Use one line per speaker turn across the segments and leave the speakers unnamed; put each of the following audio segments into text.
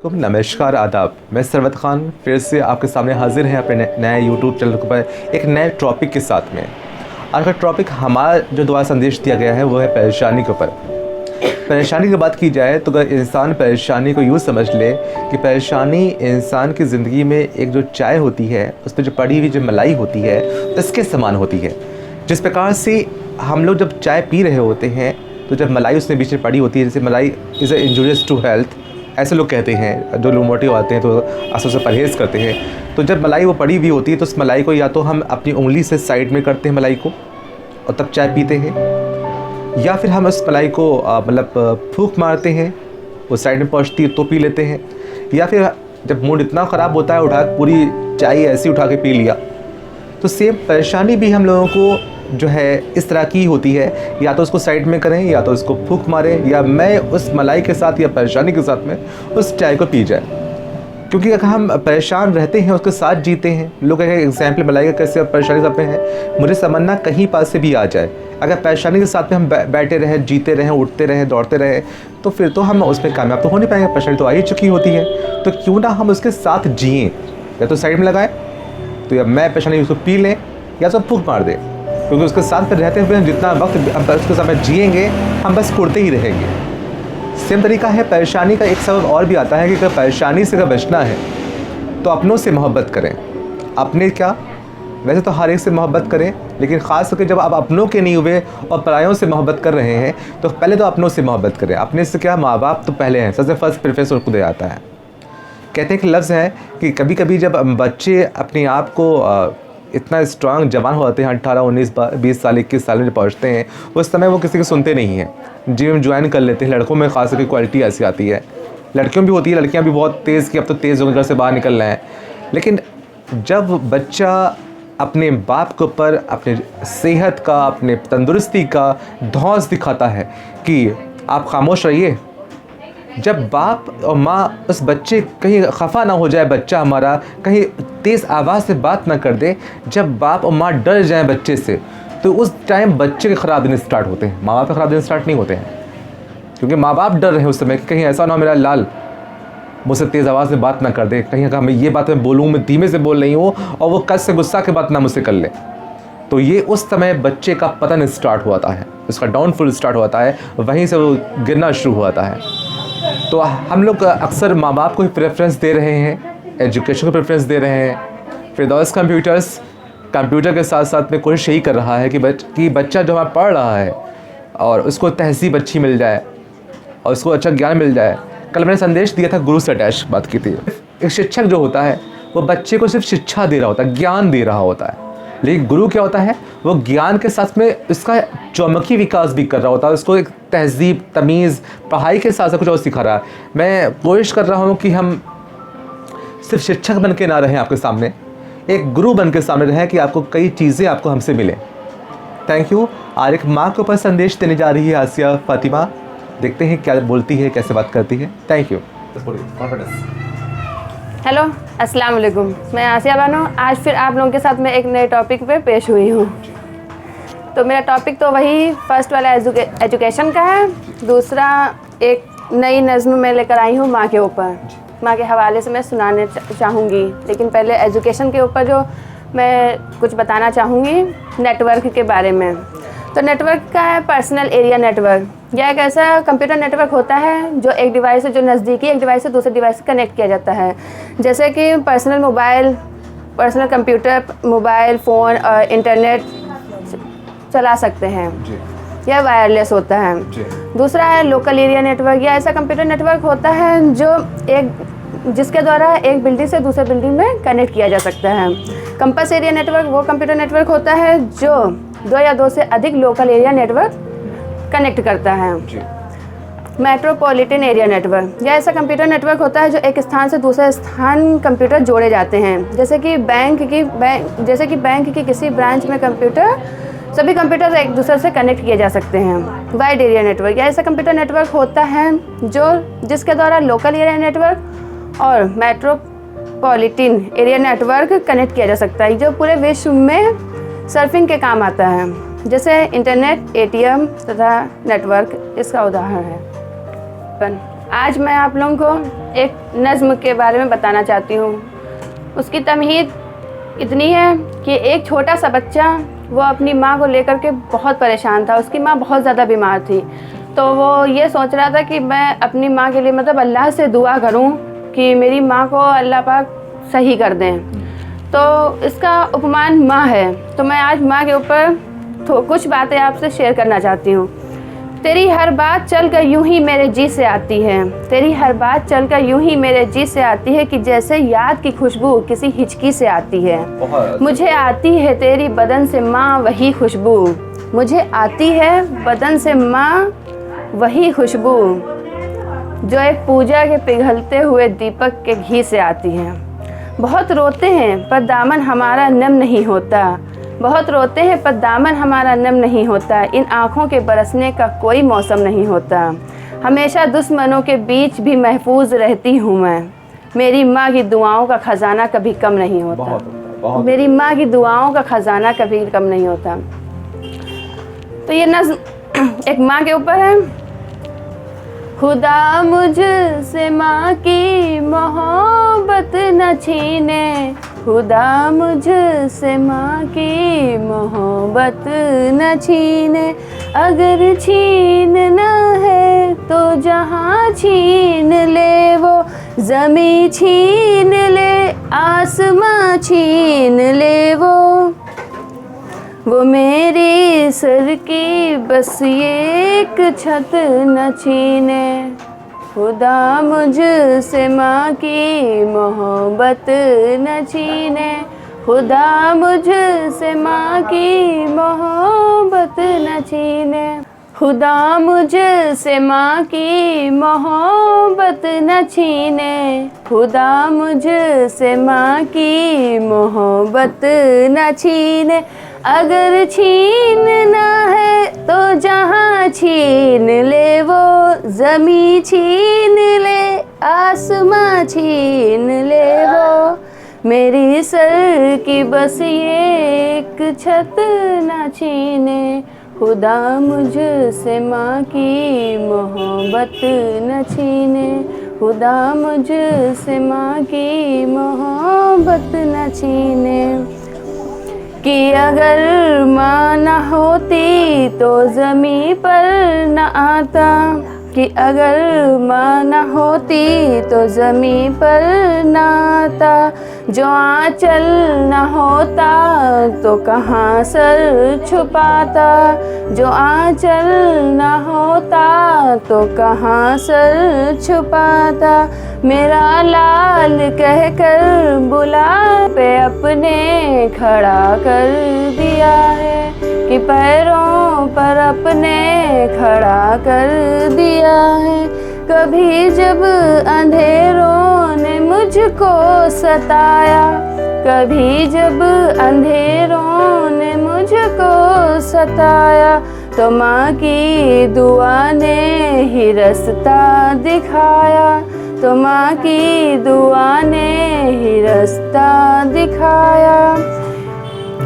तो नमस्कार आदाब, मैं सरवत ख़ान फिर से आपके सामने हाजिर हैं अपने नए यूट्यूब चैनल के ऊपर एक नए टॉपिक के साथ में। आज का टॉपिक हमारा जो दुआ संदेश दिया गया है वो है परेशानी के ऊपर। परेशानी की बात की जाए तो अगर इंसान परेशानी को यूँ समझ ले कि परेशानी इंसान की ज़िंदगी में एक जो चाय होती है उस पर जो पड़ी हुई जो मलाई होती है इसके समान होती है। जिस प्रकार से हम लोग जब चाय पी रहे होते हैं तो जब मलाई उसमें बीच में पड़ी होती है, जैसे मलाई इज़ इंजूरियस टू हेल्थ ऐसे लोग कहते हैं, जो लोग मोटे आते हैं तो असर से परहेज़ करते हैं। तो जब मलाई वो पड़ी हुई होती है तो उस मलाई को या तो हम अपनी उंगली से साइड में करते हैं मलाई को और तब चाय पीते हैं, या फिर हम उस मलाई को मतलब फूंक मारते हैं, वो साइड में पहुँचती है तो पी लेते हैं, या फिर जब मूड इतना ख़राब होता है उठा पूरी चाय ऐसी उठा के पी लिया। तो सेम परेशानी भी हम लोगों को जो है इस तरह की होती है, या तो उसको साइड में करें या तो उसको फूंक मारें, या मैं उस मलाई के साथ या परेशानी के साथ में उस चाय को पी जाए। क्योंकि अगर हम परेशान रहते हैं उसके साथ जीते हैं, लोग कहें एग्जाम्पल मलाई का कैसे परेशानी के साथ में है, मुझे समझना कहीं पास से भी आ जाए। अगर परेशानी के साथ में हम बैठे रहें, जीते रहें, उठते रहें, दौड़ते रहें, तो फिर तो हम उसमें कामयाब तो हो नहीं पाएंगे। परेशानी तो आ ही चुकी होती है, तो क्यों ना हम उसके साथ जिएँ। या तो साइड में लगाएं, तो या मैं परेशानी उसको पी लें या तो फूंक मार दें, क्योंकि उसके साथ फिर रहते हुए जितना वक्त हम उसके साथ में जिएंगे हम बस कुड़ते ही रहेंगे। सेम तरीका है परेशानी का। एक सबब और भी आता है कि अगर परेशानी से अगर बचना है तो अपनों से मोहब्बत करें। अपने क्या, वैसे तो हर एक से मोहब्बत करें, लेकिन ख़ास करके जब आप अपनों के नहीं हुए और परायों से मोहब्बत कर रहे हैं तो पहले तो अपनों से मोहब्बत करें। अपने से क्या, माँ बाप तो पहले हैं, सबसे फर्स्ट प्रेफरेंस उनको दे आता है। कहते हैं कि लफ्ज़ है कि कभी कभी जब बच्चे अपने आप को इतना स्ट्रांग जवान हो जाते हैं, 18, 19, 20 साल, 21 साल में जब पहुँचते हैं, उस समय वो किसी को सुनते नहीं हैं, जिम ज्वाइन कर लेते हैं। लड़कों में ख़ास करके क्वालिटी ऐसी आती है, लड़कियों में भी होती है, लड़कियां भी बहुत तेज़ कि अब तो तेज़ होकर घर से बाहर निकल रहे हैं। लेकिन जब बच्चा अपने बाप के ऊपर अपने सेहत का, अपने तंदुरुस्ती का धौंस दिखाता है कि आप खामोश रहिए, जब बाप और माँ उस बच्चे कहीं खफा ना हो जाए, बच्चा हमारा कहीं तेज़ आवाज़ से बात ना कर दे, जब बाप और माँ डर जाएं बच्चे से, तो उस टाइम बच्चे के ख़राब दिन स्टार्ट होते हैं। माँ बाप के ख़राब दिन स्टार्ट नहीं होते हैं, क्योंकि माँ बाप डर रहे हैं उस समय कहीं ऐसा ना हो मेरा लाल मुझसे तेज़ आवाज़ में बात ना कर दे, कहीं अगर मैं ये बात मैं बोलूँ, मैं धीमे से बोल रही हूँ और वो कस से गुस्सा के बात ना मुझसे कर ले, तो ये उस समय बच्चे का पतन स्टार्ट हुआ है, उसका डाउनफॉल स्टार्ट होता है, वहीं से वो गिरना शुरू हुआ है। तो हम लोग अक्सर माँ बाप को ही प्रेफरेंस दे रहे हैं, एजुकेशन को प्रेफरेंस दे रहे हैं। फिरदौस कंप्यूटर के साथ साथ में कोशिश यही कर रहा है कि बच्चा जो हमारा पढ़ रहा है और उसको तहज़ीब अच्छी मिल जाए और उसको अच्छा ज्ञान मिल जाए। कल मैंने संदेश दिया था, गुरु से अटैच बात की थी। एक शिक्षक जो होता है वो बच्चे को सिर्फ शिक्षा दे रहा होता है, ज्ञान दे रहा होता है, लेकिन गुरु क्या होता है, वो ज्ञान के साथ में इसका चौमुखी विकास भी कर रहा होता है, उसको एक तहज़ीब, तमीज़, पढ़ाई के साथ साथ कुछ और सिखा रहा है। मैं कोशिश कर रहा हूँ कि हम सिर्फ शिक्षक बन के ना रहें, आपके सामने एक गुरु बन के सामने रहें कि आपको कई चीज़ें आपको हमसे मिलें। Thank you. और एक माँ के ऊपर संदेश देने जा रही है आसिया फातिमा, देखते हैं क्या बोलती है, कैसे बात करती है। Thank you.
हेलो, अस्सलाम वालेकुम। मैं आसिया बानो, आज फिर आप लोगों के साथ मैं एक नए टॉपिक पे पेश हुई हूँ। तो मेरा टॉपिक तो वही फर्स्ट वाला एजुकेशन का है, दूसरा एक नई नज़्म मैं लेकर आई हूँ माँ के ऊपर, माँ के हवाले से मैं सुनाने चाहूँगी। लेकिन पहले एजुकेशन के ऊपर जो मैं कुछ बताना चाहूँगी नेटवर्क के बारे में। तो नेटवर्क का है पर्सनल एरिया नेटवर्क। यह एक ऐसा कंप्यूटर नेटवर्क होता है जो एक डिवाइस से, जो नज़दीकी एक डिवाइस से दूसरे डिवाइस से कनेक्ट किया जाता है। जैसे कि personal mobile, personal computer, mobile phone और इंटरनेट चला सकते हैं, यह वायरलेस होता है। दूसरा है लोकल एरिया नेटवर्क। यह ऐसा कंप्यूटर नेटवर्क होता है जिसके द्वारा एक बिल्डिंग से दूसरे बिल्डिंग में कनेक्ट किया जा सकता है। कैंपस एरिया नेटवर्क वो कंप्यूटर नेटवर्क होता है जो 2 या 2 से अधिक लोकल एरिया नेटवर्क कनेक्ट करता है। मेट्रोपॉलिटन एरिया नेटवर्क यह ऐसा कंप्यूटर नेटवर्क होता है जो एक स्थान से दूसरे स्थान कंप्यूटर जोड़े जाते हैं। जैसे कि बैंक की किसी ब्रांच में सभी कंप्यूटर एक दूसरे से कनेक्ट किए जा सकते हैं। वाइड एरिया नेटवर्क यह ऐसा कंप्यूटर नेटवर्क होता है जिसके द्वारा लोकल एरिया नेटवर्क और मेट्रोपॉलिटन एरिया नेटवर्क कनेक्ट किया जा सकता है, जो पूरे विश्व में सर्फिंग के काम आता है। जैसे इंटरनेट, ATM तथा नेटवर्क इसका उदाहरण है। आज मैं आप लोगों को एक नज़्म के बारे में बताना चाहती हूँ। उसकी तमहीद इतनी है कि एक छोटा सा बच्चा वो अपनी माँ को लेकर के बहुत परेशान था। उसकी माँ बहुत ज़्यादा बीमार थी, तो वो ये सोच रहा था कि मैं अपनी माँ के लिए मतलब अल्लाह से दुआ करूँ कि मेरी माँ को अल्लाह पाक सही कर दें। तो इसका उपमान माँ है। तो मैं आज माँ के ऊपर कुछ बातें आपसे शेयर करना चाहती हूँ। तेरी हर बात चल कर यूं ही मेरे जी से आती है। तेरी हर बात चल कर यूं ही मेरे जी से आती है कि जैसे याद की खुशबू किसी हिचकी से आती है। मुझे आती है तेरी बदन से माँ वही खुशबू। मुझे आती है बदन से माँ वही खुशबू जो एक पूजा के पिघलते हुए दीपक के घी से आती है। बहुत रोते हैं पर दामन हमारा नम नहीं होता। बहुत रोते हैं पर दामन हमारा नम नहीं होता। इन आँखों के बरसने का कोई मौसम नहीं होता। हमेशा दुश्मनों के बीच भी महफूज रहती हूँ मैं। मेरी माँ की दुआओं का ख़जाना कभी कम नहीं होता। मेरी माँ की दुआओं का ख़जाना कभी कम नहीं होता। तो ये नज़्म एक माँ के ऊपर है। खुदा मुझसे माँ की मोहब्बत न छीने। खुदा मुझसे माँ की मोहब्बत न छीने। अगर छीनना है तो जहाँ छीन ले वो ज़मीं छीन ले, आसमां छीन ले वो मेरी सर की बस एक छत न छीने। खुदा मुझसे माँ की मोहब्बत न छीने। खुदा मुझसे माँ की मोहब्बत न छीने। खुदा मुझसे माँ की मोहब्बत न छीने। खुदा मुझसे माँ की मोहब्बत न छीने। अगर छीनना है तो जहाँ छीन ले वो ज़मीं छीन ले, आसमां छीन ले वो मेरी सर की बस ये एक छत न छीने। खुदा मुझसे माँ की मोहब्बत न छीने। खुदा मुझसे माँ की मोहब्बत न छीने। कि अगर माँ न होती तो ज़मीं पर न आता। कि अगर माँ न होती तो ज़मीं पर न आता। जो आँचल न होता तो कहाँ सर छुपाता। जो आँचल न होता तो कहाँ सर छुपाता। मेरा लाल कहकर बुला पे अपने खड़ा कर दिया है। कि पैरों पर अपने खड़ा कर दिया है। कभी जब अंधेरों ने मुझको सताया। कभी जब अंधेरों ने मुझको सताया तो माँ की दुआ ने ही रास्ता दिखाया। तो माँ की दुआ ने ही रास्ता दिखाया।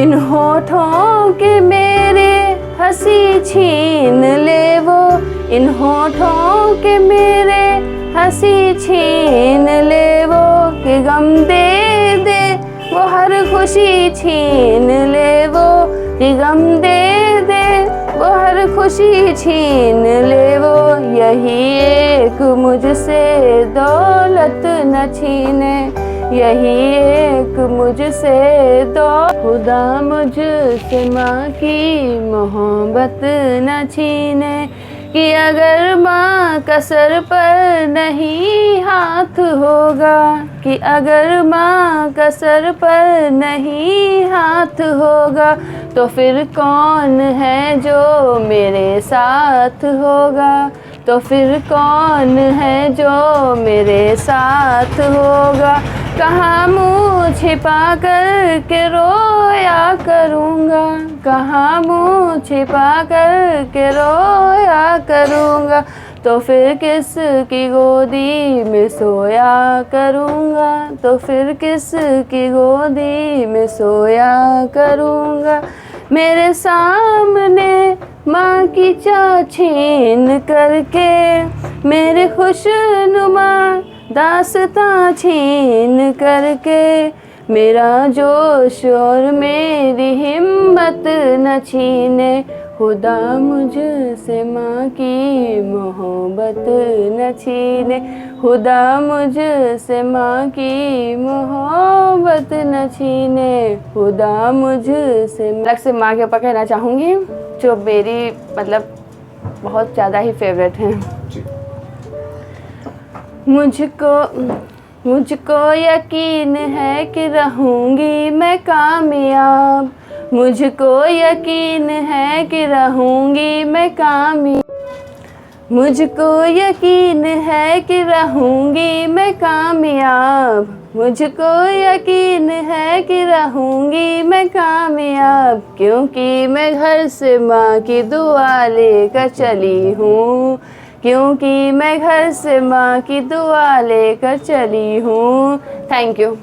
इन होठों के मेरे हंसी छीन ले वो। इन होठों के मेरे हंसी छीन ले वो। कि गम दे दे वो हर खुशी छीन ले वो। कि गम दे दे वो हर खुशी छीन ले वो। यही एक मुझसे दौलत न छीने। यही एक मुझसे दो। खुदा मुझसे माँ की मोहब्बत न छीने। कि अगर माँ का सर पर नहीं हाथ होगा। कि अगर माँ का सर पर नहीं हाथ होगा तो फिर कौन है जो मेरे साथ होगा। तो फिर कौन है जो मेरे साथ होगा। कहाँ मुँह छिपा कर के रोया करूँगा। कहाँ मुँह छिपा कर के रोया करूँगा। तो फिर किसकी गोदी में सोया करूँगा। तो फिर किसकी गोदी में सोया करूँगा। मेरे सामने माँ की चाह छीन करके मेरे खुद खुशनुमा दास्तां छीन करके, मेरा जोश और मेरी हिम्मत न छीने, खुदा मुझसे माँ की मोहब्बत न छीने, खुदा मुझसे माँ की मोहब्बत न छीने, खुदा मुझसे। अलग से माँ के ऊपर कहना चाहूँगी जो मेरी मतलब बहुत ज़्यादा ही फेवरेट हैं। मुझको यकीन है कि रहूँगी मैं कामयाब, मुझको यकीन है कि रहूँगी मैं कामयाब, मुझको यकीन है कि रहूँगी मैं कामयाब, मुझको यकीन है कि रहूँगी मैं कामयाब, क्योंकि मैं घर से माँ की दुआ लेकर चली हूँ, क्योंकि मैं घर से माँ की दुआ लेकर चली हूँ। Thank you.